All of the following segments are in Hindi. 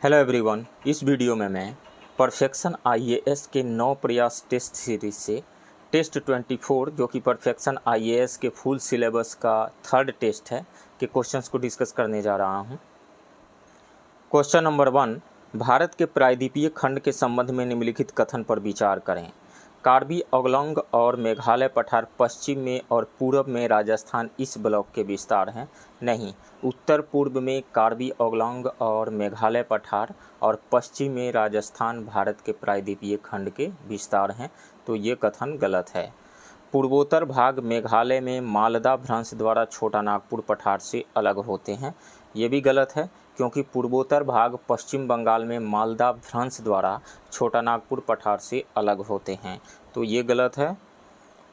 हेलो एवरीवन, इस वीडियो में मैं परफेक्शन आईएएस के 9 प्रयास टेस्ट सीरीज से टेस्ट 24 जो कि परफेक्शन आईएएस के फुल सिलेबस का थर्ड टेस्ट है के क्वेश्चंस को डिस्कस करने जा रहा हूं। क्वेश्चन नंबर 1, भारत के प्रायद्वीपीय खंड के संबंध में निम्नलिखित कथन पर विचार करें। कार्बी ऑंगलोंग और मेघालय पठार पश्चिम में और पूर्व में राजस्थान इस ब्लॉक के विस्तार हैं। नहीं, उत्तर पूर्व में कार्बी ऑंगलोंग और मेघालय पठार और पश्चिम में राजस्थान भारत के प्रायद्वीपीय खंड के विस्तार हैं, तो ये कथन गलत है। पूर्वोत्तर भाग मेघालय में मालदा भ्रंश द्वारा छोटा नागपुर पठार से अलग होते हैं, ये भी गलत है क्योंकि पूर्वोत्तर भाग पश्चिम बंगाल में मालदा भ्रंश द्वारा छोटा नागपुर पठार से अलग होते हैं, तो ये गलत है।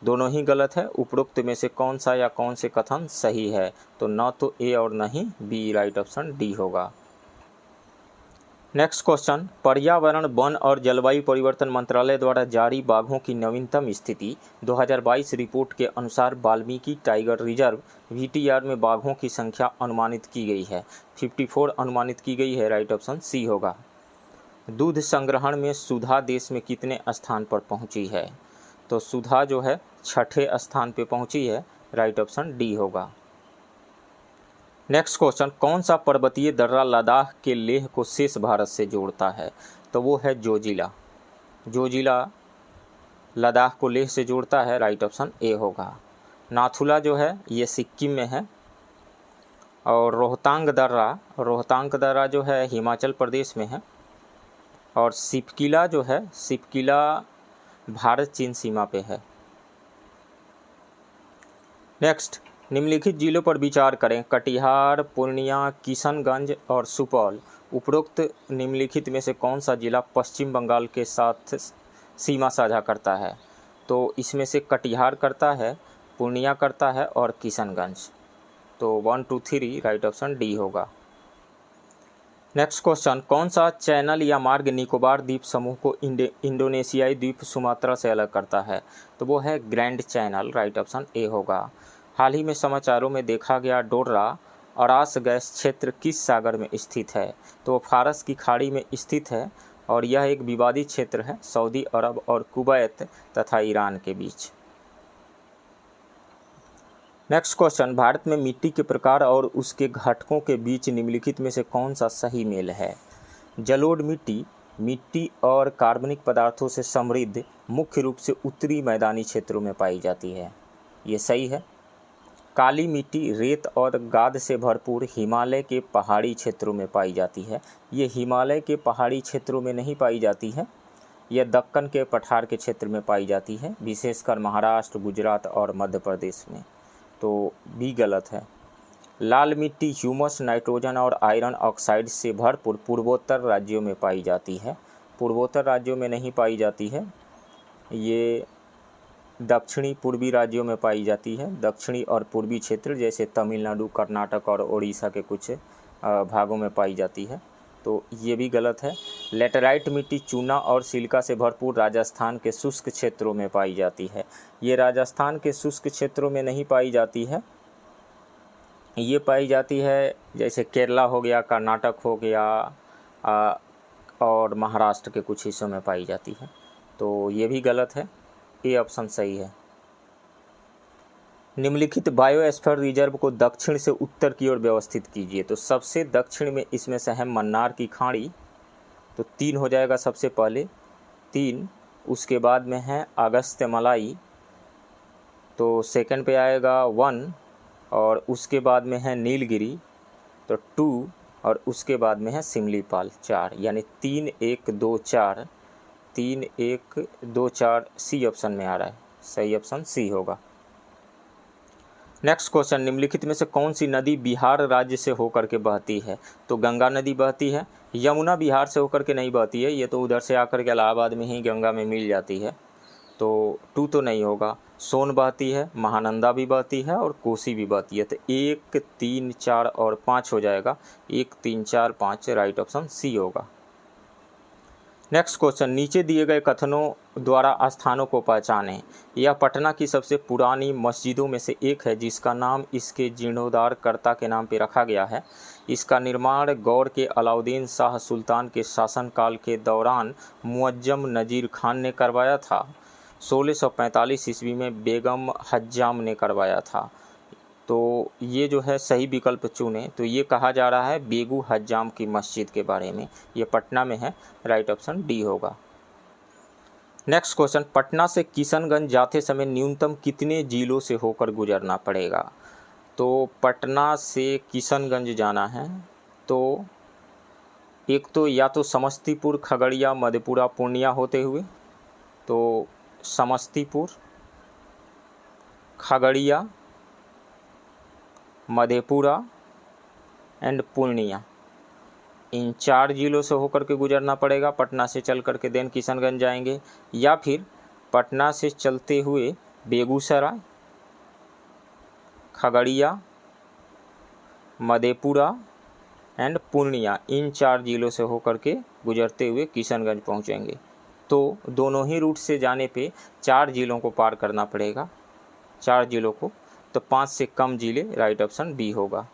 दोनों ही गलत है। उपरोक्त में से कौन सा या कौन से कथन सही है? तो न तो ए और न ही बी, राइट ऑप्शन डी होगा। नेक्स्ट क्वेश्चन, पर्यावरण, वन और जलवायु परिवर्तन मंत्रालय द्वारा जारी बाघों की नवीनतम स्थिति 2022 रिपोर्ट के अनुसार वाल्मीकि टाइगर रिजर्व वीटीआर में बाघों की संख्या अनुमानित की गई है। 54 अनुमानित की गई है, राइट ऑप्शन सी होगा। दूध संग्रहण में सुधा देश में कितने स्थान पर पहुंची है? तो सुधा जो है 6ठे स्थान पर पहुंची है, राइट ऑप्शन डी होगा। नेक्स्ट क्वेश्चन, कौन सा पर्वतीय दर्रा लद्दाख के लेह को शेष भारत से जोड़ता है? तो वो है जोजिला। जोजिला लद्दाख को लेह से जोड़ता है, राइट ऑप्शन ए होगा। नाथुला जो है ये सिक्किम में है और रोहतांग दर्रा जो है हिमाचल प्रदेश में है और सिपकिला जो है सिपकिला भारत चीन सीमा पे है। नेक्स्ट, निम्नलिखित जिलों पर विचार करें। कटिहार, पूर्णिया, किशनगंज और सुपौल। उपरोक्त निम्नलिखित में से कौन सा जिला पश्चिम बंगाल के साथ सीमा साझा करता है? तो इसमें से कटिहार करता है, पूर्णिया करता है और किशनगंज। तो 1, 2, 3 राइट ऑप्शन डी होगा। नेक्स्ट क्वेश्चन, कौन सा चैनल या मार्ग निकोबार द्वीप समूह को इंडोनेशियाई द्वीप सुमात्रा से अलग करता है? तो वो है grand channel, right option A होगा। हाल ही में समाचारों में देखा गया डोडरा अरास गैस क्षेत्र किस सागर में स्थित है? तो फारस की खाड़ी में स्थित है और यह एक विवादित क्षेत्र है सऊदी अरब और कुवैत तथा ईरान के बीच। नेक्स्ट क्वेश्चन, भारत में मिट्टी के प्रकार और उसके घटकों के बीच निम्नलिखित में से कौन सा सही मेल है? जलोढ़ मिट्टी और कार्बनिक पदार्थों से समृद्ध मुख्य रूप से उत्तरी मैदानी क्षेत्रों में पाई जाती है, ये सही है। काली मिट्टी रेत और गाद से भरपूर हिमालय के पहाड़ी क्षेत्रों में पाई जाती है, ये हिमालय के पहाड़ी क्षेत्रों में नहीं पाई जाती है, यह दक्कन के पठार के क्षेत्र में पाई जाती है, विशेषकर महाराष्ट्र, गुजरात और मध्य प्रदेश में। तो भी गलत है। लाल मिट्टी ह्यूमस, नाइट्रोजन और आयरन ऑक्साइड से भरपूर पूर्वोत्तर राज्यों में पाई जाती है, पूर्वोत्तर राज्यों में नहीं पाई जाती है, ये दक्षिणी पूर्वी राज्यों में पाई जाती है। दक्षिणी और पूर्वी क्षेत्र जैसे तमिलनाडु, कर्नाटक और उड़ीसा के कुछ भागों में पाई जाती है, तो ये भी गलत है। लेटराइट मिट्टी चूना और सिलिका से भरपूर राजस्थान के शुष्क क्षेत्रों में पाई जाती है, ये राजस्थान के शुष्क क्षेत्रों में नहीं पाई जाती है, ये पाई जाती है जैसे केरला हो गया, कर्नाटक हो गया और महाराष्ट्र के कुछ हिस्सों में पाई जाती है, तो ये भी गलत है, ए ऑप्शन सही है। निम्नलिखित बायोस्फीयर रिजर्व को दक्षिण से उत्तर की ओर व्यवस्थित कीजिए। तो सबसे दक्षिण में इसमें से है मन्नार की खाड़ी, तो 3 हो जाएगा सबसे पहले 3। उसके बाद में है अगस्त्य मलाई, तो सेकंड पे आएगा 1 और उसके बाद में है नीलगिरी, तो 2 और उसके बाद में है सिमलीपाल 4, यानी 3, 1, 2, 4 3, 1, 2, 4 सी ऑप्शन में आ रहा है, सही ऑप्शन सी होगा। नेक्स्ट क्वेश्चन, निम्नलिखित में से कौन सी नदी बिहार राज्य से होकर के बहती है? तो गंगा नदी बहती है। यमुना बिहार से होकर के नहीं बहती है, ये तो उधर से आकर के इलाहाबाद में ही गंगा में मिल जाती है, तो 2 तो नहीं होगा। सोन बहती है, महानंदा भी बहती है और कोसी भी बहती है, तो 1, 3, 4 और 5 हो जाएगा, 1, 3, 4, 5 राइट ऑप्शन सी होगा। नेक्स्ट क्वेश्चन, नीचे दिए गए कथनों द्वारा स्थानों को पहचानें। यह पटना की सबसे पुरानी मस्जिदों में से एक है जिसका नाम इसके जीर्णोद्धार कर्ता के नाम पर रखा गया है। इसका निर्माण गौर के अलाउद्दीन शाह सुल्तान के शासनकाल के दौरान मुअज्जम नज़ीर खान ने करवाया था। 1645 ईस्वी में बेगम हज्जाम ने करवाया था। तो ये जो है सही विकल्प चुने, तो ये कहा जा रहा है बेगू हज्जाम की मस्जिद के बारे में। ये पटना में है, राइट ऑप्शन डी होगा। नेक्स्ट क्वेश्चन, पटना से किशनगंज जाते समय न्यूनतम कितने जिलों से होकर गुजरना पड़ेगा? तो पटना से किशनगंज जाना है तो एक तो या तो समस्तीपुर, खगड़िया, मधेपुरा, पूर्णिया होते हुए, तो समस्तीपुर, खगड़िया, मधेपुरा एंड पूर्णिया, इन 4 जिलों से होकर के गुजरना पड़ेगा। पटना से चल करके देन किशनगंज जाएंगे, या फिर पटना से चलते हुए बेगूसराय, खगड़िया, मधेपुरा एंड पूर्णिया, इन 4 जिलों से होकर के गुजरते हुए किशनगंज पहुंचेंगे। तो दोनों ही रूट से जाने पे 4 जिलों को पार करना पड़ेगा, 4 जिलों को, तो 5 से कम जिले, राइट ऑप्शन बी होगा।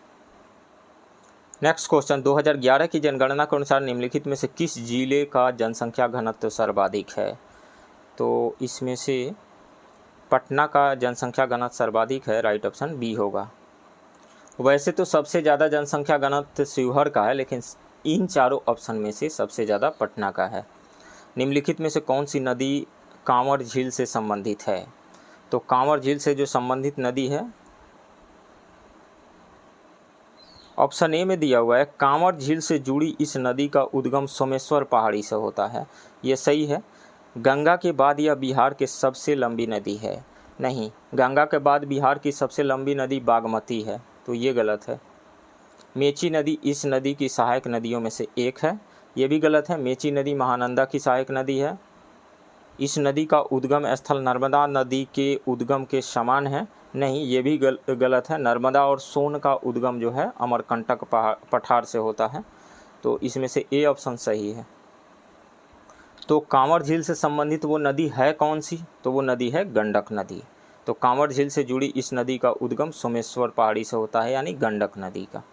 नेक्स्ट क्वेश्चन, 2011 की जनगणना के अनुसार निम्नलिखित में से किस जिले का जनसंख्या घनत्व सर्वाधिक है? तो इसमें से पटना का जनसंख्या घनत्व सर्वाधिक है, राइट ऑप्शन बी होगा। वैसे तो सबसे ज़्यादा जनसंख्या घनत्व शिवहर का है, लेकिन इन चारों ऑप्शन में से सबसे ज़्यादा पटना का है। निम्नलिखित में से कौन सी नदी कांवर झील से संबंधित है? तो कांवर झील से जो संबंधित नदी है, ऑप्शन ए में दिया हुआ है, कांवर झील से जुड़ी इस नदी का उद्गम सोमेश्वर पहाड़ी से होता है। ये सही है। गंगा के बाद यह बिहार की सबसे लंबी नदी है। नहीं, गंगा के बाद बिहार की सबसे लंबी नदी बागमती है, तो ये गलत है। मेची नदी इस नदी की सहायक नदियों में से एक है, ये भी गलत है। मेची नदी महानंदा की सहायक नदी है। इस नदी का उद्गम स्थल नर्मदा नदी के उद्गम के समान है। नहीं, ये भी गलत है। नर्मदा और सोन का उद्गम जो है अमरकंटक पठार से होता है, तो इसमें से ए ऑप्शन सही है। तो कांवर झील से संबंधित वो नदी है कौन सी? तो वो नदी है गंडक नदी। तो कांवर झील से जुड़ी इस नदी का उद्गम सोमेश्वर पहाड़ी से होता है, यानी गंडक नदी का।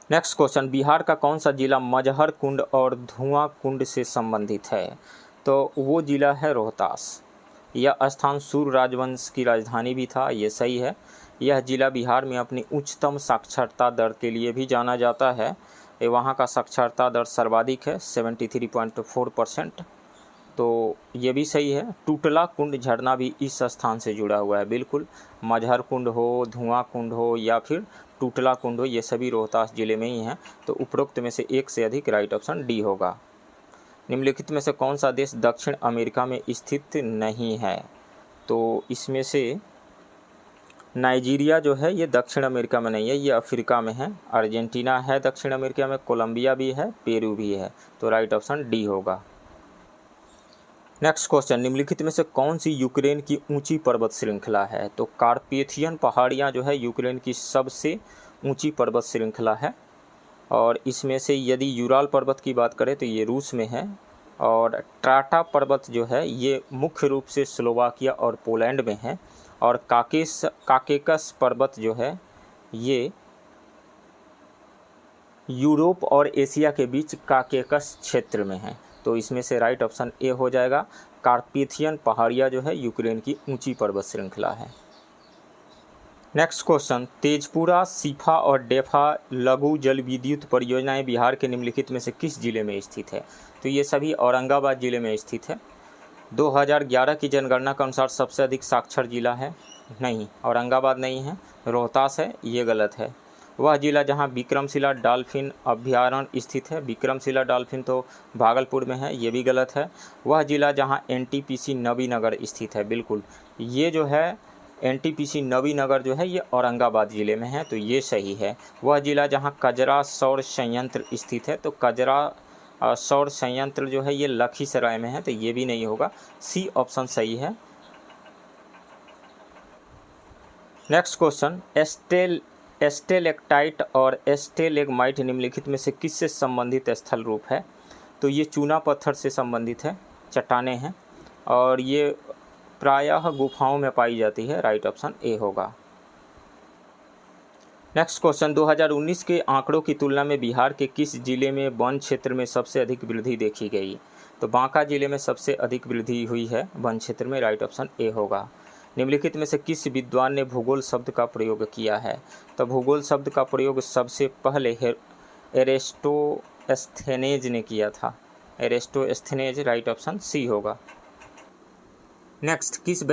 नेक्स्ट क्वेश्चन, बिहार का कौन सा जिला मजहर कुंड और धुआं कुंड से संबंधित है? तो वो जिला है रोहतास। यह स्थान सूर्य राजवंश की राजधानी भी था, ये सही है। यह जिला बिहार में अपनी उच्चतम साक्षरता दर के लिए भी जाना जाता है। वहाँ का साक्षरता दर सर्वाधिक है, 73.4%, तो ये भी सही है। टूटला कुंड झरना भी इस स्थान से जुड़ा हुआ है, बिल्कुल। मजहर कुंड हो, धुआं कुंड हो या फिर टूटला कुंड हो, ये सभी रोहतास जिले में ही हैं। तो उपरोक्त में से एक से अधिक, राइट ऑप्शन डी होगा। निम्नलिखित में से कौन सा देश दक्षिण अमेरिका में स्थित नहीं है? तो इसमें से नाइजीरिया जो है ये दक्षिण अमेरिका में नहीं है, ये अफ्रीका में है। अर्जेंटीना है दक्षिण अमेरिका में, कोलंबिया भी है, पेरू भी है, तो राइट ऑप्शन डी होगा। नेक्स्ट क्वेश्चन, निम्नलिखित में से कौन सी यूक्रेन की ऊंची पर्वत श्रृंखला है? तो कार्पेथियन पहाड़ियाँ जो है यूक्रेन की सबसे ऊंची पर्वत श्रृंखला है। और इसमें से यदि यूराल पर्वत की बात करें तो ये रूस में है, और टाटा पर्वत जो है ये मुख्य रूप से स्लोवाकिया और पोलैंड में है, और काकेकस पर्वत जो है ये यूरोप और एशिया के बीच काकेकस क्षेत्र में है। तो इसमें से राइट ऑप्शन ए हो जाएगा। कार्पेथियन पहाड़ियाँ जो है यूक्रेन की ऊंची पर्वत श्रृंखला है। नेक्स्ट क्वेश्चन, तेजपुरा, सीफा और डेफा लघु जल विद्युत परियोजनाएं बिहार के निम्नलिखित में से किस जिले में स्थित है? तो ये सभी औरंगाबाद जिले में स्थित है। 2011 की जनगणना के अनुसार सबसे अधिक साक्षर जिला है? नहीं, औरंगाबाद नहीं है, रोहतास है, ये गलत है। वह जिला जहां विक्रमशिला डॉल्फिन अभ्यारण्य स्थित है, विक्रमशिला डॉल्फिन तो भागलपुर में है, ये भी गलत है। वह जिला जहां NTPC नवीनगर स्थित है, बिल्कुल, ये जो है NTPC नवीनगर जो है ये औरंगाबाद ज़िले में है, तो ये सही है। वह ज़िला जहाँ कजरा सौर संयंत्र स्थित है, तो कजरा सौर संयंत्र जो है ये लखीसराय में है, तो ये भी नहीं होगा, सी ऑप्शन सही है। नेक्स्ट क्वेश्चन, स्टेलेक्टाइट और स्टेलेग्माइट निम्नलिखित में से किससे संबंधित स्थल रूप है? तो ये चूना पत्थर से संबंधित है, चट्टानें हैं और ये प्रायः गुफाओं में पाई जाती है। राइट ऑप्शन ए होगा। नेक्स्ट क्वेश्चन, 2019 के आंकड़ों की तुलना में बिहार के किस जिले में वन क्षेत्र में सबसे अधिक वृद्धि देखी गई? तो बांका जिले में सबसे अधिक वृद्धि हुई है वन क्षेत्र में। राइट ऑप्शन ए होगा। निम्नलिखित में से किस विद्वान ने भूगोल शब्द का प्रयोग किया है? तो भूगोल शब्द का प्रयोग सबसे पहले एरिस्टोस्थेनेज ने किया था। एरिस्टोस्थेनेज। राइट ऑप्शन सी होगा। नेक्स्ट, किस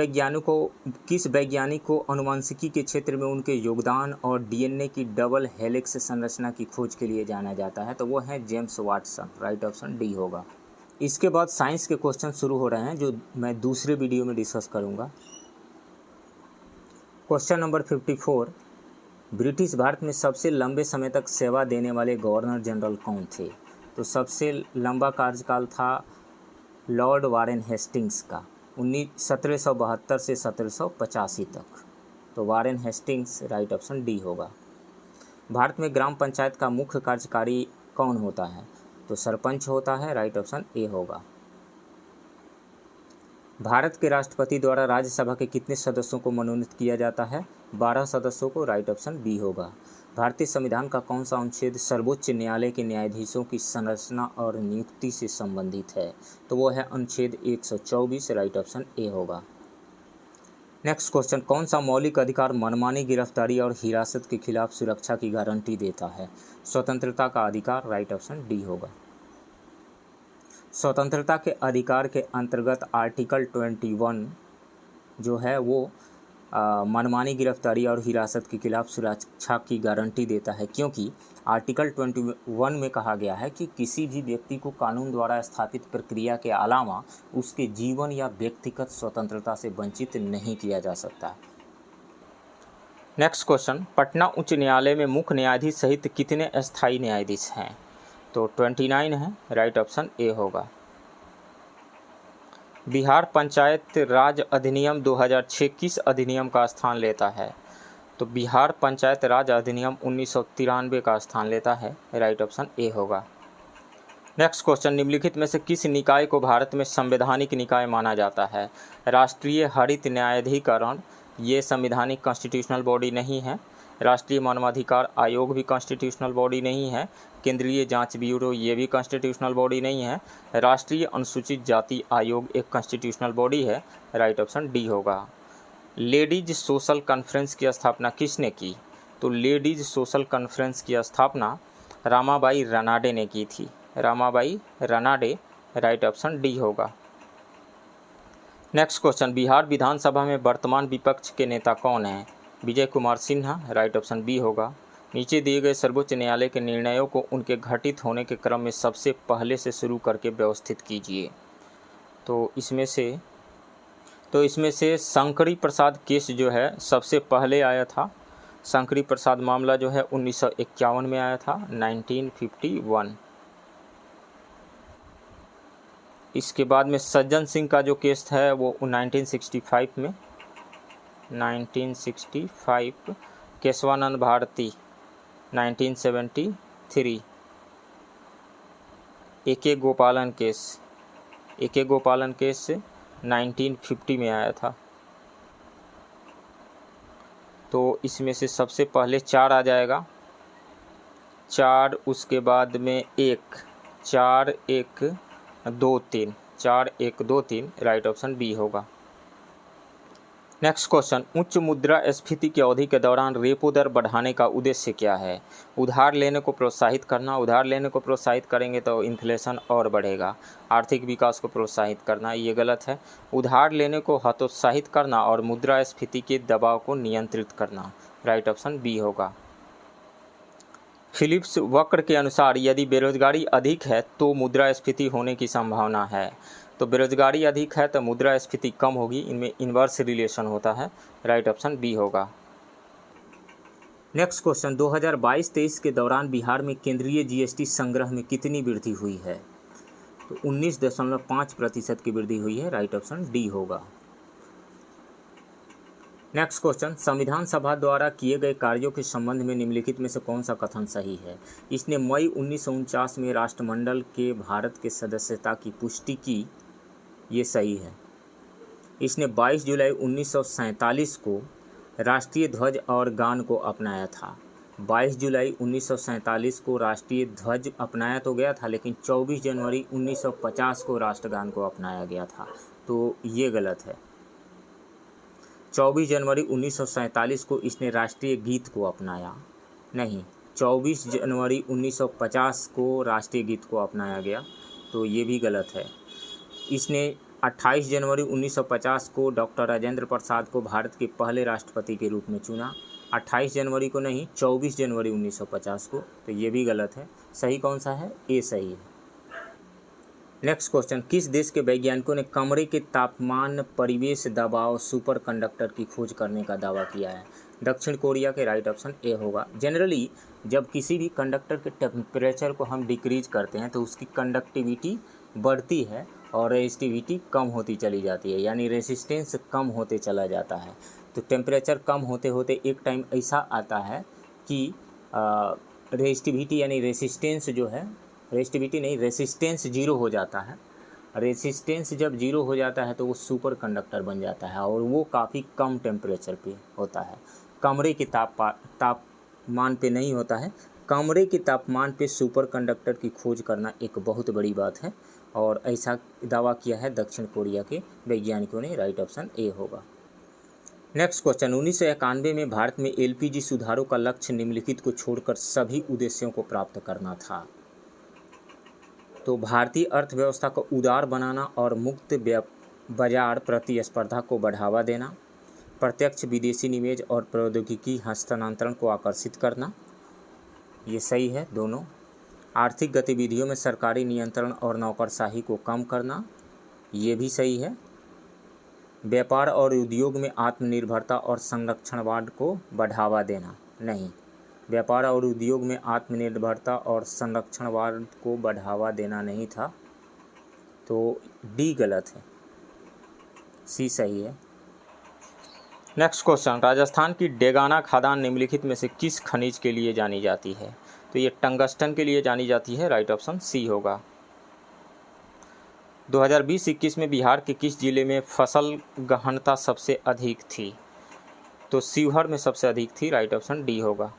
वैज्ञानिक को आनुवंशिकी के क्षेत्र में उनके योगदान और डीएनए की डबल हेलिक्स संरचना की खोज के लिए जाना जाता है? तो वो है James Watson. Right option D होगा। इसके बाद साइंस के क्वेश्चन शुरू हो रहे हैं जो मैं दूसरे वीडियो में डिस्कस करूंगा। क्वेश्चन नंबर 54, ब्रिटिश भारत में सबसे लंबे समय तक सेवा देने वाले गवर्नर जनरल कौन थे? तो सबसे लंबा कार्यकाल था लॉर्ड वारेन हेस्टिंग्स का, 1772 से 1785 तक। तो Warren Hastings. Right option D होगा। भारत में ग्राम पंचायत का मुख्य कार्यकारी कौन होता है? तो सरपंच होता है। राइट ऑप्शन ए होगा। भारत के राष्ट्रपति द्वारा राज्यसभा के कितने सदस्यों को मनोनीत किया जाता है? 12 सदस्यों को। राइट ऑप्शन बी होगा। भारतीय संविधान का कौन सा अनुच्छेद सर्वोच्च न्यायालय के न्यायाधीशों की संरचना और नियुक्ति से संबंधित है? तो वो है अनुच्छेद 124। राइट ऑप्शन ए होगा। नेक्स्ट क्वेश्चन, कौन सा मौलिक अधिकार मनमानी गिरफ्तारी और हिरासत के खिलाफ सुरक्षा की गारंटी देता है? स्वतंत्रता का अधिकार। राइट ऑप्शन डी होगा। स्वतंत्रता के अधिकार के अंतर्गत आर्टिकल 21 जो है वो मनमानी गिरफ्तारी और हिरासत के खिलाफ सुरक्षा की गारंटी देता है, क्योंकि आर्टिकल 21 में कहा गया है कि किसी भी व्यक्ति को कानून द्वारा स्थापित प्रक्रिया के अलावा उसके जीवन या व्यक्तिगत स्वतंत्रता से वंचित नहीं किया जा सकता। नेक्स्ट क्वेश्चन, पटना उच्च न्यायालय में मुख्य न्यायाधीश सहित कितने अस्थायी न्यायाधीश हैं? तो 29 है। राइट ऑप्शन ए होगा। बिहार पंचायत राज अधिनियम 2006 किस अधिनियम का स्थान लेता है? तो बिहार पंचायत राज अधिनियम 1993 का स्थान लेता है। राइट ऑप्शन ए होगा। नेक्स्ट क्वेश्चन, निम्नलिखित में से किस निकाय को भारत में संवैधानिक निकाय माना जाता है? राष्ट्रीय हरित न्यायाधिकरण ये संवैधानिक कॉन्स्टिट्यूशनल बॉडी नहीं है। राष्ट्रीय मानवाधिकार आयोग भी कॉन्स्टिट्यूशनल बॉडी नहीं है। केंद्रीय जांच ब्यूरो ये भी कॉन्स्टिट्यूशनल बॉडी नहीं है। राष्ट्रीय अनुसूचित जाति आयोग एक कॉन्स्टिट्यूशनल बॉडी है। राइट ऑप्शन डी होगा। लेडीज सोशल कॉन्फ्रेंस की स्थापना किसने की? तो लेडीज सोशल कॉन्फ्रेंस की स्थापना रामाबाई रनाडे ने की थी। Ramabai Ranade. Right option D होगा। नेक्स्ट क्वेश्चन, बिहार विधानसभा में वर्तमान विपक्ष के नेता कौन हैं? Vijay Kumar Sinha. Right option B होगा। नीचे दिए गए सर्वोच्च न्यायालय के निर्णयों को उनके घटित होने के क्रम में सबसे पहले से शुरू करके व्यवस्थित कीजिए। तो इसमें से शंकरी प्रसाद केस जो है सबसे पहले आया था। शंकरी प्रसाद मामला जो है 1951 में आया था, 1951। इसके बाद में सज्जन सिंह का जो केस है वो 1965 में, 1965। केशवानंद भारती 1973। ए.के. गोपालन केस 1950 में आया था। तो इसमें से सबसे पहले 4 आ जाएगा, 4, उसके बाद में 1, 4, 1, 2, 3, 4, 1, 2, 3। राइट ऑप्शन बी होगा। नेक्स्ट क्वेश्चन, उच्च मुद्रास्फीति की अवधि के दौरान रेपो दर बढ़ाने का उद्देश्य क्या है? उधार लेने को प्रोत्साहित करना। उधार लेने को प्रोत्साहित करेंगे तो इन्फ्लेशन और बढ़ेगा। आर्थिक विकास को प्रोत्साहित करना, ये गलत है। उधार लेने को हतोत्साहित करना और मुद्रास्फीति के दबाव को नियंत्रित करना। राइट ऑप्शन बी होगा। फिलिप्स वक्र के अनुसार यदि बेरोजगारी अधिक है तो मुद्रास्फीति होने की संभावना है। तो बेरोजगारी अधिक है तो मुद्रास्फीति कम होगी, इनमें इन्वर्स रिलेशन होता है। राइट ऑप्शन बी होगा। नेक्स्ट क्वेश्चन, 2022-23 के दौरान बिहार में केंद्रीय जीएसटी संग्रह में कितनी वृद्धि हुई है? तो 19.5% की वृद्धि हुई है। राइट ऑप्शन डी होगा। नेक्स्ट क्वेश्चन, संविधान सभा द्वारा किए गए कार्यों के संबंध में निम्नलिखित में से कौन सा कथन सही है? इसने मई 1949 में राष्ट्रमंडल के भारत के सदस्यता की पुष्टि की, ये सही है। इसने 22 जुलाई 1947 को राष्ट्रीय ध्वज और गान को अपनाया था। 22 जुलाई 1947 को राष्ट्रीय ध्वज अपनाया तो गया था, लेकिन 24 जनवरी 1950 को राष्ट्रगान को अपनाया गया था, तो ये गलत है। 24 जनवरी 1947 को इसने राष्ट्रीय गीत को अपनाया नहीं, 24 जनवरी 1950 को राष्ट्रीय गीत को अपनाया गया, तो ये भी गलत है। इसने 28 जनवरी 1950 को डॉक्टर राजेंद्र प्रसाद को भारत के पहले राष्ट्रपति के रूप में चुना, 28 जनवरी को नहीं, 24 जनवरी 1950 को, तो ये भी गलत है। सही कौन सा है? ए सही है। नेक्स्ट क्वेश्चन, किस देश के वैज्ञानिकों ने कमरे के तापमान, परिवेश दबाव, सुपर कंडक्टर की खोज करने का दावा किया है? दक्षिण कोरिया के। राइट ऑप्शन ए होगा। जनरली जब किसी भी कंडक्टर के टेम्परेचर को हम डिक्रीज करते हैं तो उसकी कंडक्टिविटी बढ़ती है और रेजिस्टिविटी कम होती चली जाती है, यानी रेसिस्टेंस कम होते चला जाता है। तो टेम्परेचर कम होते होते एक टाइम ऐसा आता है कि रेजिस्टिविटी यानी रेसिस्टेंस जो है, रेजिस्टिविटी नहीं, रेसिस्टेंस जीरो हो जाता है। रेसिस्टेंस जब जीरो हो जाता है तो वो सुपर कंडक्टर बन जाता है और वो काफ़ी कम टेम्परेचर पे होता है, कमरे के तापमान पे नहीं होता है। कमरे के तापमान पे सुपर कंडक्टर की खोज करना एक बहुत बड़ी बात है और ऐसा दावा किया है दक्षिण कोरिया के वैज्ञानिकों ने। राइट ऑप्शन ए होगा। नेक्स्ट क्वेश्चन, 1991 में भारत में एलपीजी सुधारों का लक्ष्य निम्नलिखित को छोड़कर सभी उद्देश्यों को प्राप्त करना था। तो भारतीय अर्थव्यवस्था को उदार बनाना और मुक्त बाजार प्रतिस्पर्धा को बढ़ावा देना, प्रत्यक्ष विदेशी निवेश और प्रौद्योगिकी हस्तांतरण को आकर्षित करना, ये सही है दोनों। आर्थिक गतिविधियों में सरकारी नियंत्रण और नौकरशाही को कम करना, ये भी सही है। व्यापार और उद्योग में आत्मनिर्भरता और संरक्षणवाद को बढ़ावा देना, नहीं, व्यापार और उद्योग में आत्मनिर्भरता और संरक्षणवाद को बढ़ावा देना नहीं था, तो डी गलत है, सी सही है। नेक्स्ट क्वेश्चन, राजस्थान की डेगाना खदान निम्नलिखित में से किस खनिज के लिए जानी जाती है? तो ये टंगस्टन के लिए जानी जाती है। राइट ऑप्शन सी होगा। 2020-21 में बिहार के किस जिले में फसल गहनता सबसे अधिक थी? तो शिवहर में सबसे अधिक थी। राइट ऑप्शन डी होगा।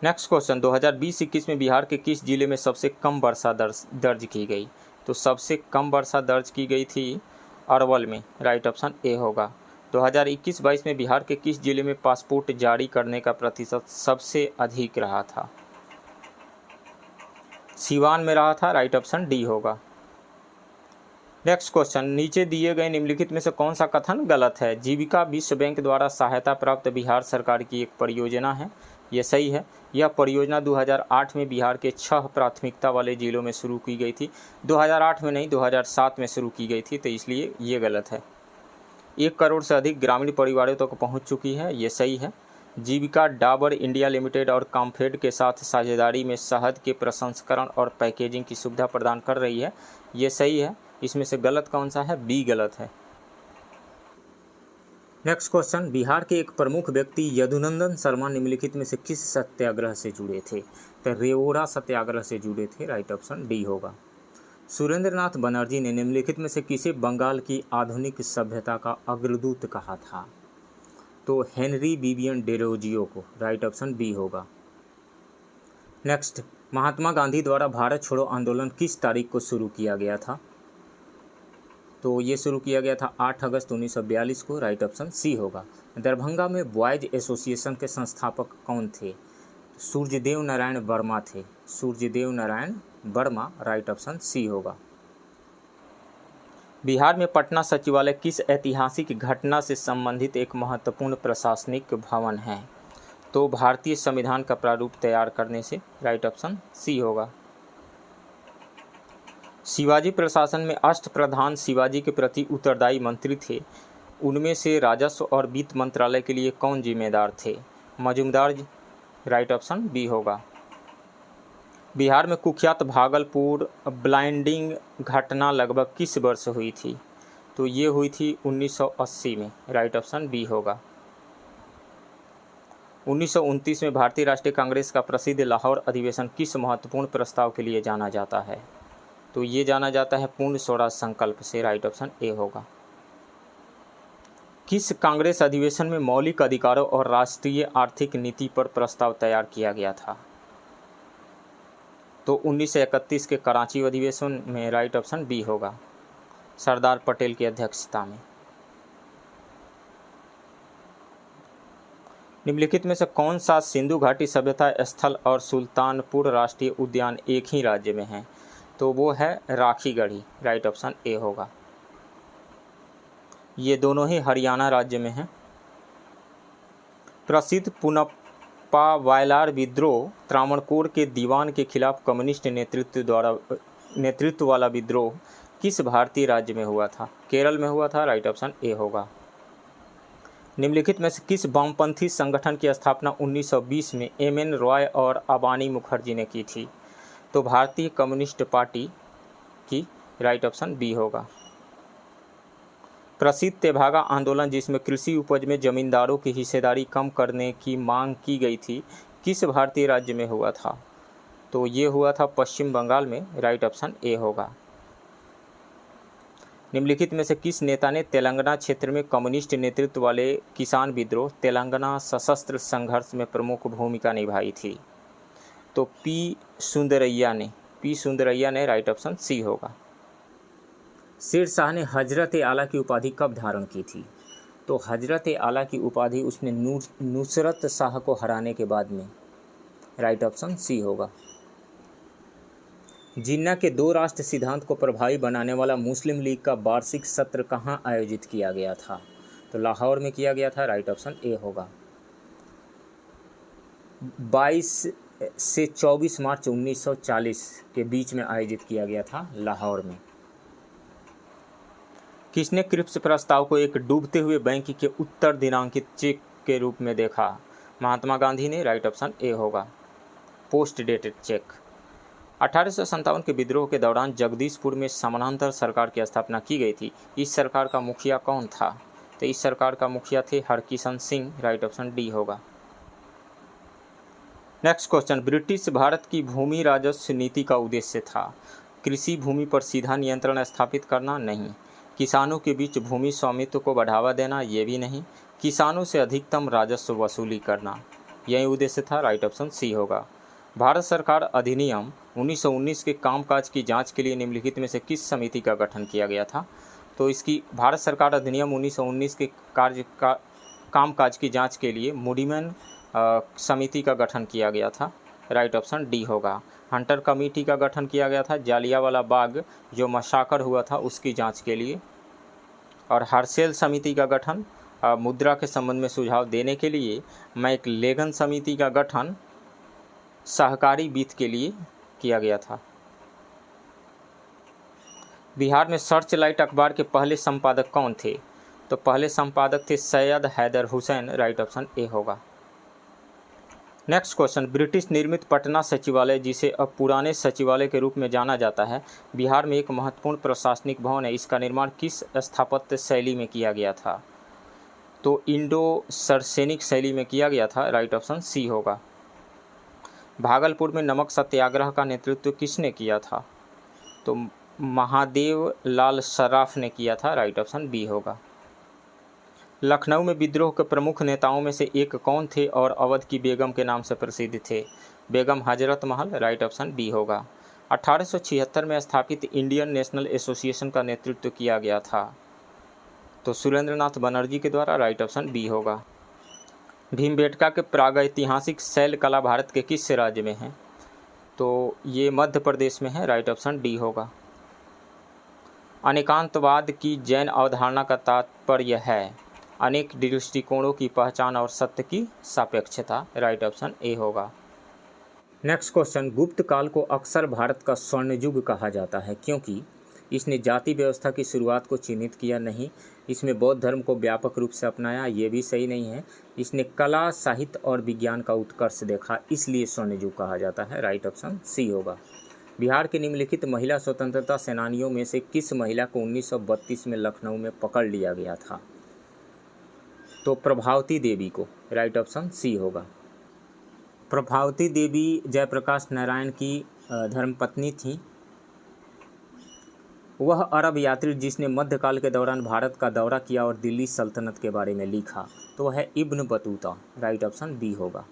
नेक्स्ट क्वेश्चन, 2020-21 में बिहार के किस जिले में सबसे कम वर्षा दर्ज की गई? तो सबसे कम वर्षा दर्ज की गई थी अरवल में। राइट ऑप्शन ए होगा। 2021-22 में बिहार के किस जिले में पासपोर्ट जारी करने का प्रतिशत सबसे अधिक रहा था? सीवान में रहा था। राइट ऑप्शन डी होगा। नेक्स्ट क्वेश्चन, नीचे दिए गए निम्नलिखित में से कौन सा कथन गलत है? जीविका विश्व बैंक द्वारा सहायता प्राप्त बिहार सरकार की एक परियोजना है, यह सही है। यह परियोजना 2008 में बिहार के 6 प्राथमिकता वाले जिलों में शुरू की गई थी। 2008 में नहीं, 2007 में शुरू की गई थी, तो इसलिए ये गलत है। 1 करोड़ से अधिक ग्रामीण परिवारों तक पहुंच चुकी है, ये सही है। जीविका डाबर इंडिया लिमिटेड और कॉम्फेड के साथ साझेदारी में शहद के प्रसंस्करण और पैकेजिंग की सुविधा प्रदान कर रही है, ये सही है। इसमें से गलत कौन सा है? बी गलत है। नेक्स्ट क्वेश्चन, बिहार के एक प्रमुख व्यक्ति यदुनंदन शर्मा निम्नलिखित में से किस सत्याग्रह से जुड़े थे? तो रेओरा सत्याग्रह से जुड़े थे। राइट ऑप्शन डी होगा। सुरेंद्रनाथ बनर्जी ने निम्नलिखित में से किसे बंगाल की आधुनिक सभ्यता का अग्रदूत कहा था? तो हेनरी विवियन डेरोजियो को। राइट ऑप्शन बी होगा। नेक्स्ट, महात्मा गांधी द्वारा भारत छोड़ो आंदोलन किस तारीख को शुरू किया गया था? तो ये शुरू किया गया था 8 अगस्त 1942 को। राइट ऑप्शन सी होगा। दरभंगा में बॉयज एसोसिएशन के संस्थापक कौन थे? सूर्यदेव नारायण वर्मा थे। Suryadev Narayan Verma. Right option C होगा। बिहार में पटना सचिवालय किस ऐतिहासिक घटना से संबंधित एक महत्वपूर्ण प्रशासनिक भवन है? तो भारतीय संविधान का प्रारूप तैयार करने से। राइट ऑप्शन सी होगा। शिवाजी प्रशासन में अष्टप्रधान शिवाजी के प्रति उत्तरदायी मंत्री थे, उनमें से राजस्व और वित्त मंत्रालय के लिए कौन जिम्मेदार थे? मजूमदार। राइट ऑप्शन बी होगा। बिहार में कुख्यात भागलपुर ब्लाइंडिंग घटना लगभग किस वर्ष हुई थी? तो ये हुई थी 1980 में, राइट ऑप्शन बी होगा। 1929 में भारतीय राष्ट्रीय कांग्रेस का प्रसिद्ध लाहौर अधिवेशन किस महत्वपूर्ण प्रस्ताव के लिए जाना जाता है? तो ये जाना जाता है पूर्ण स्वराज संकल्प से, राइट ऑप्शन ए होगा। किस कांग्रेस अधिवेशन में मौलिक अधिकारों और राष्ट्रीय आर्थिक नीति पर प्रस्ताव तैयार किया गया था? तो 1931 के कराची अधिवेशन में, राइट ऑप्शन बी होगा, सरदार पटेल की अध्यक्षता में। निम्नलिखित में से कौन सा सिंधु घाटी सभ्यता स्थल और सुल्तानपुर राष्ट्रीय उद्यान एक ही राज्य में है? तो वो है राखीगढ़ी, राइट ऑप्शन ए होगा। ये दोनों ही हरियाणा राज्य में हैं। प्रसिद्ध पुनप्पा वायलार विद्रोह त्रावणकोर के दीवान के खिलाफ कम्युनिस्ट नेतृत्व वाला विद्रोह किस भारतीय राज्य में हुआ था? केरल में हुआ था, राइट ऑप्शन ए होगा। निम्नलिखित में से किस वामपंथी संगठन की स्थापना 1920 में एम.एन. रॉय और अबानी मुखर्जी ने की थी? तो भारतीय कम्युनिस्ट पार्टी की, राइट ऑप्शन बी होगा। प्रसिद्ध तेभागा आंदोलन जिसमें कृषि उपज में जमींदारों की हिस्सेदारी कम करने की मांग की गई थी, किस भारतीय राज्य में हुआ था? तो ये हुआ था पश्चिम बंगाल में, राइट ऑप्शन ए होगा। निम्नलिखित में से किस नेता ने तेलंगाना क्षेत्र में कम्युनिस्ट नेतृत्व वाले किसान विद्रोह तेलंगाना सशस्त्र संघर्ष में प्रमुख भूमिका निभाई थी? तो पी सुंदरैया ने, राइट ऑप्शन सी होगा। शेर शाह ने हजरत आला की उपाधि कब धारण की थी? तो हजरत आला की उपाधि उसने नुसरत शाह को हराने के बाद में, राइट ऑप्शन सी होगा। जिन्ना के दो राष्ट्र सिद्धांत को प्रभावी बनाने वाला मुस्लिम लीग का वार्षिक सत्र कहाँ आयोजित किया गया था? तो लाहौर में किया गया था, राइट ऑप्शन ए होगा। 22 से 24 मार्च 1940 के बीच में आयोजित किया गया था लाहौर में। किसने क्रिप्स प्रस्ताव को एक डूबते हुए बैंक के उत्तर दिनांकित चेक के रूप में देखा? महात्मा गांधी ने, राइट ऑप्शन ए होगा, पोस्ट डेटेड चेक। 1857 के विद्रोह के दौरान जगदीशपुर में समानांतर सरकार की स्थापना की गई थी। इस सरकार का मुखिया कौन था? तो इस सरकार का मुखिया थे Harkishan Singh, right option D होगा। नेक्स्ट क्वेश्चन, ब्रिटिश भारत की भूमि राजस्व नीति का उद्देश्य था? कृषि भूमि पर सीधा नियंत्रण स्थापित करना? नहीं। किसानों के बीच भूमि स्वामित्व को बढ़ावा देना? ये भी नहीं। किसानों से अधिकतम राजस्व वसूली करना? यही उद्देश्य था, राइट ऑप्शन सी होगा। भारत सरकार अधिनियम 1919 के कामकाज की जांच के लिए निम्नलिखित में से किस समिति का गठन किया गया था? तो इसकी भारत सरकार अधिनियम 1919 के कामकाज की जांच के लिए मूडीमैन समिति का गठन किया गया था, राइट ऑप्शन डी होगा। हंटर कमेटी का गठन किया गया था जालियांवाला बाग जो मसाकर हुआ था उसकी जांच के लिए। और हर्सेल समिति का गठन मुद्रा के संबंध में सुझाव देने के लिए। मैकलेगन समिति का गठन सहकारी वित्त के लिए किया गया था। बिहार में सर्च लाइट अखबार के पहले संपादक कौन थे? तो पहले संपादक थे Syed Haider Hussain, right option A होगा। नेक्स्ट क्वेश्चन, ब्रिटिश निर्मित पटना सचिवालय जिसे अब पुराने सचिवालय के रूप में जाना जाता है बिहार में एक महत्वपूर्ण प्रशासनिक भवन है। इसका निर्माण किस स्थापत्य शैली में किया गया था? तो इंडो सरसेनिक शैली में किया गया था, राइट ऑप्शन सी होगा। भागलपुर में नमक सत्याग्रह का नेतृत्व किसने किया था? तो महादेव लाल सराफ ने किया था, राइट ऑप्शन बी होगा। लखनऊ में विद्रोह के प्रमुख नेताओं में से एक कौन थे और अवध की बेगम के नाम से प्रसिद्ध थे? Begum Hazrat Mahal, right option B होगा। 1876 में स्थापित इंडियन नेशनल एसोसिएशन का नेतृत्व किया गया था? तो सुरेंद्रनाथ बनर्जी के द्वारा, राइट ऑप्शन बी होगा। भीमबेटका के प्रागैतिहासिक शैल कला भारत के किस राज्य में है? तो ये मध्य प्रदेश में है, राइट ऑप्शन डी होगा। अनेकांतवाद की जैन अवधारणा का तात्पर्य है अनेक दृष्टिकोणों की पहचान और सत्य की सापेक्षता, राइट ऑप्शन ए होगा। नेक्स्ट क्वेश्चन, गुप्त काल को अक्सर भारत का स्वर्ण युग कहा जाता है क्योंकि इसने जाति व्यवस्था की शुरुआत को चिन्हित किया? नहीं। इसमें बौद्ध धर्म को व्यापक रूप से अपनाया? ये भी सही नहीं है। इसने कला, साहित्य और विज्ञान का उत्कर्ष देखा, इसलिए स्वर्ण युग कहा जाता है, राइट ऑप्शन सी होगा। बिहार के निम्नलिखित महिला स्वतंत्रता सेनानियों में से किस महिला को 1932 में लखनऊ में पकड़ लिया गया था? तो प्रभावती देवी को, राइट ऑप्शन सी होगा। प्रभावती देवी जयप्रकाश नारायण की धर्मपत्नी थी। वह अरब यात्री जिसने मध्यकाल के दौरान भारत का दौरा किया और दिल्ली सल्तनत के बारे में लिखा, तो वह है Ibn Battuta, right option B होगा।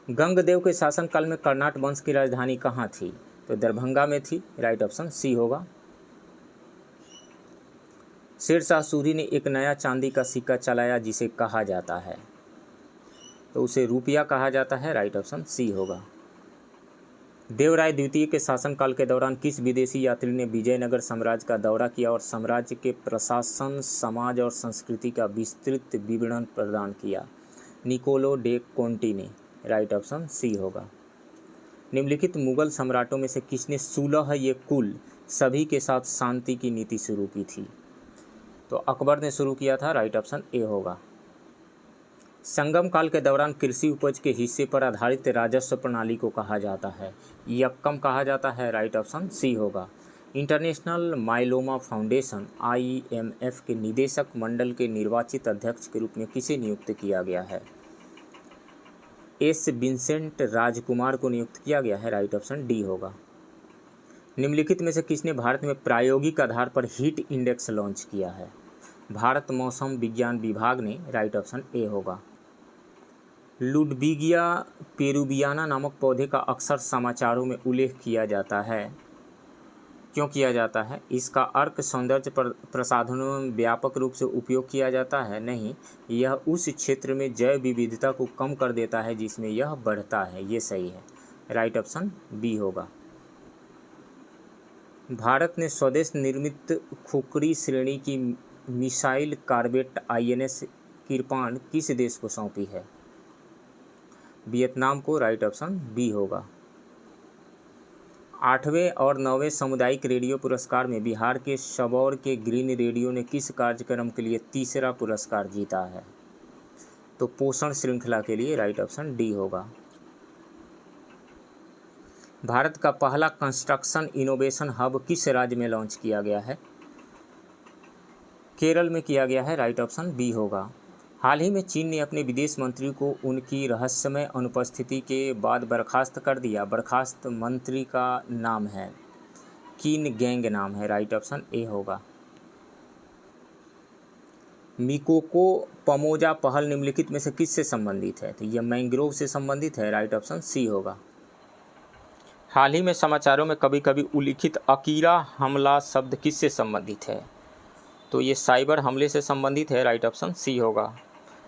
गंगदेव के शासनकाल में कर्नाट वंश की राजधानी कहाँ थी? तो दरभंगा में थी, राइट ऑप्शन सी होगा। शेरशाह सूरी ने एक नया चांदी का सिक्का चलाया जिसे कहा जाता है, तो उसे रुपया कहा जाता है, राइट ऑप्शन सी होगा। देवराय द्वितीय के शासनकाल के दौरान किस विदेशी यात्री ने विजयनगर साम्राज्य का दौरा किया और साम्राज्य के प्रशासन, समाज और संस्कृति का विस्तृत विवरण प्रदान किया? निकोलो डे कोंटी ने, राइट ऑप्शन सी होगा। निम्नलिखित मुगल सम्राटों में से किसने 16 ये कुल सभी के साथ शांति की नीति शुरू की थी? तो अकबर ने शुरू किया था, राइट ऑप्शन ए होगा। संगम काल के दौरान कृषि उपज के हिस्से पर आधारित राजस्व प्रणाली को कहा जाता है? यक्कम कहा जाता है, राइट ऑप्शन सी होगा। इंटरनेशनल माइलोमा फाउंडेशन IMF के निदेशक मंडल के निर्वाचित अध्यक्ष के रूप में किसे नियुक्त किया गया है? एस विंसेंट राजकुमार को नियुक्त किया गया है, राइट ऑप्शन डी होगा। निम्नलिखित में से किसने भारत में प्रायोगिक आधार पर हीट इंडेक्स लॉन्च किया है? भारत मौसम विज्ञान विभाग ने, राइट ऑप्शन ए होगा। लुडविगिया पेरुवियाना नामक पौधे का अक्सर समाचारों में उल्लेख किया जाता है, क्यों किया जाता है? इसका अर्क सौंदर्य प्रसाधनों में व्यापक रूप से उपयोग किया जाता है? नहीं, यह उस क्षेत्र में जैव विविधता को कम कर देता है जिसमें यह बढ़ता है, ये सही है, राइट ऑप्शन बी होगा। भारत ने स्वदेश निर्मित खुखरी श्रेणी की मिसाइल कॉर्वेट INS किरपान किस देश को सौंपी है? वियतनाम को, राइट ऑप्शन बी होगा। 8वें और 9वें सामुदायिक रेडियो पुरस्कार में बिहार के सबौर के ग्रीन रेडियो ने किस कार्यक्रम के लिए तीसरा पुरस्कार जीता है? तो पोषण श्रृंखला के लिए, राइट ऑप्शन डी होगा। भारत का पहला कंस्ट्रक्शन इनोवेशन हब किस राज्य में लॉन्च किया गया है? केरल में किया गया है, राइट ऑप्शन बी होगा। हाल ही में चीन ने अपने विदेश मंत्री को उनकी रहस्यमय अनुपस्थिति के बाद बर्खास्त कर दिया। बर्खास्त मंत्री का नाम है किन गैंग नाम है, राइट ऑप्शन ए होगा। मिकोको पमोजा पहल निम्नलिखित में से किससे संबंधित है? तो यह मैंग्रोव से संबंधित है, राइट ऑप्शन सी होगा। हाल ही में समाचारों में कभी कभी उल्लिखित अकीरा हमला शब्द किससे संबंधित है? तो ये साइबर हमले से संबंधित है, राइट ऑप्शन सी होगा।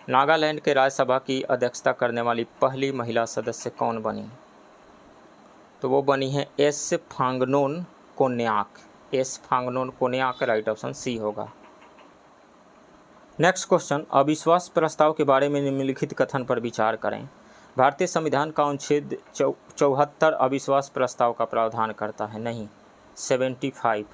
नागालैंड के राज्यसभा की अध्यक्षता करने वाली पहली महिला सदस्य कौन बनी? तो वो बनी है S Phangnon Konyak, S Phangnon Konyak, right option C होगा। नेक्स्ट क्वेश्चन, अविश्वास प्रस्ताव के बारे में निम्नलिखित कथन पर विचार करें। भारतीय संविधान का अनुच्छेद 74 अविश्वास प्रस्ताव का प्रावधान करता है? नहीं, 75।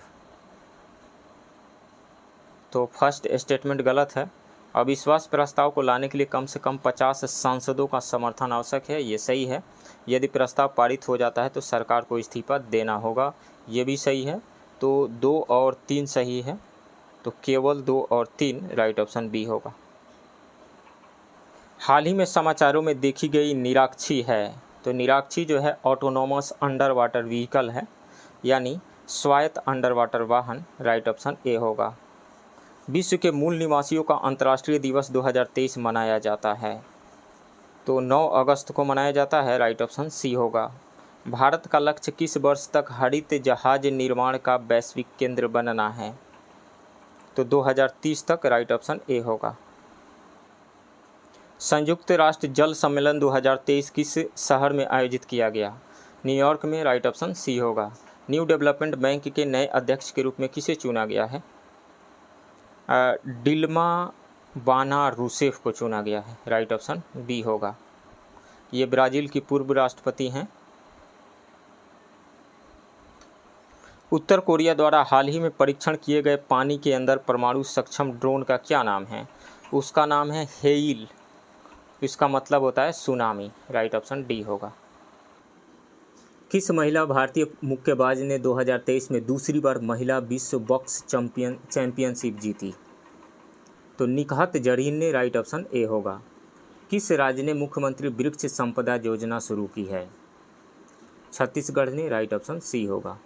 तो फर्स्ट स्टेटमेंट गलत है। अविश्वास प्रस्ताव को लाने के लिए कम से कम 50 सांसदों का समर्थन आवश्यक है, ये सही है। यदि प्रस्ताव पारित हो जाता है तो सरकार को इस्तीफा देना होगा, ये भी सही है। तो 2 और 3 सही है, तो केवल 2 और 3, राइट ऑप्शन बी होगा। हाल ही में समाचारों में देखी गई निराक्षी है, तो निराक्षी जो है ऑटोनोमस अंडर वाटर व्हीकल है, यानी स्वायत्त अंडर वाटर वाहन, राइट ऑप्शन ए होगा। विश्व के मूल निवासियों का अंतर्राष्ट्रीय दिवस 2023 मनाया जाता है? तो 9 अगस्त को मनाया जाता है, राइट ऑप्शन सी होगा। भारत का लक्ष्य किस वर्ष तक हरित जहाज निर्माण का वैश्विक केंद्र बनना है? तो 2030 तक, राइट ऑप्शन ए होगा। संयुक्त राष्ट्र जल सम्मेलन 2023 किस शहर में आयोजित किया गया? न्यूयॉर्क में, राइट ऑप्शन सी होगा। न्यू डेवलपमेंट बैंक के नए अध्यक्ष के रूप में किसे चुना गया है? डिल्मा बाना रूसेफ को चुना गया है, राइट ऑप्शन बी होगा। ये ब्राज़ील की पूर्व राष्ट्रपति हैं। उत्तर कोरिया द्वारा हाल ही में परीक्षण किए गए पानी के अंदर परमाणु सक्षम ड्रोन का क्या नाम है? उसका नाम है हेईल, इसका मतलब होता है सुनामी, राइट ऑप्शन डी होगा। किस महिला भारतीय मुक्केबाज ने 2023 में दूसरी बार महिला विश्व बॉक्स चैंपियनशिप जीती? तो निकहत जरीन ने, राइट ऑप्शन ए होगा। किस राज्य ने मुख्यमंत्री वृक्ष संपदा योजना शुरू की है? छत्तीसगढ़ ने, राइट ऑप्शन सी होगा।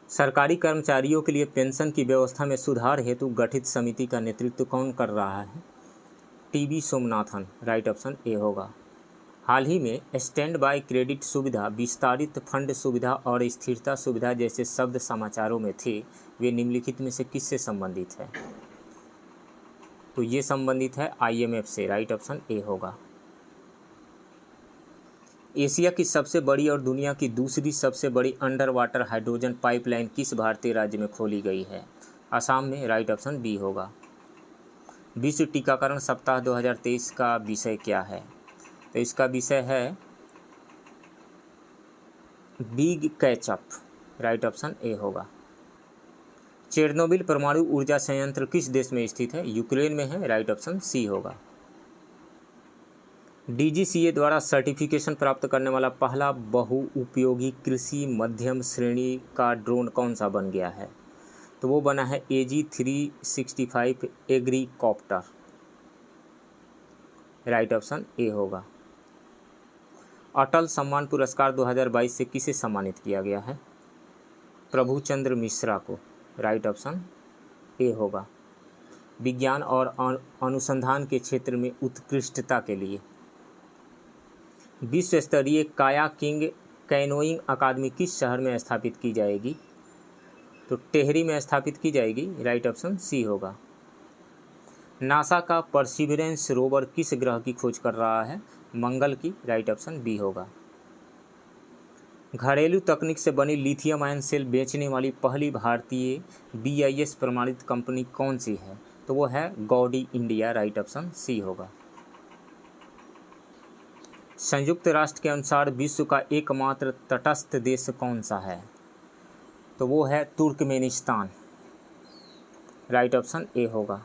सरकारी कर्मचारियों के लिए पेंशन की व्यवस्था में सुधार हेतु गठित समिति का नेतृत्व कौन कर रहा है? TB Somanathan, right option A होगा। हाल ही में स्टैंड बाय क्रेडिट सुविधा, विस्तारित फंड सुविधा और स्थिरता सुविधा जैसे शब्द समाचारों में थे, वे निम्नलिखित में से किससे संबंधित है? तो ये संबंधित है IMF से, राइट ऑप्शन ए होगा। एशिया की सबसे बड़ी और दुनिया की दूसरी सबसे बड़ी अंडर वाटर हाइड्रोजन पाइपलाइन किस भारतीय राज्य में खोली गई है? असम में, राइट ऑप्शन बी होगा। विश्व टीकाकरण सप्ताह 2023 का विषय क्या है? तो इसका विषय है big catch up, right option A होगा। चेरनोबिल परमाणु ऊर्जा संयंत्र किस देश में स्थित है? यूक्रेन में है, राइट ऑप्शन सी होगा। DGCA द्वारा सर्टिफिकेशन प्राप्त करने वाला पहला बहुउपयोगी कृषि मध्यम श्रेणी का ड्रोन कौन सा बन गया है? तो वो बना है AG365 agricopter, right option A होगा। अटल सम्मान पुरस्कार 2022 से किसे सम्मानित किया गया है? प्रभुचंद्र मिश्रा को, राइट ऑप्शन ए होगा। विज्ञान और अनुसंधान के क्षेत्र में उत्कृष्टता के लिए विश्व स्तरीय कायाकिंग कैनोइंग अकादमी किस शहर में स्थापित की जाएगी? तो टेहरी में स्थापित की जाएगी, राइट ऑप्शन सी होगा। नासा का परसिवरेंस रोवर किस ग्रह की खोज कर रहा है? मंगल की, राइट ऑप्शन बी होगा। घरेलू तकनीक से बनी लिथियम आयन सेल बेचने वाली पहली भारतीय BIS प्रमाणित कंपनी कौन सी है? तो वो है गॉडी इंडिया, राइट ऑप्शन सी होगा। संयुक्त राष्ट्र के अनुसार विश्व का एकमात्र तटस्थ देश कौन सा है? तो वो है तुर्कमेनिस्तान, राइट ऑप्शन ए होगा।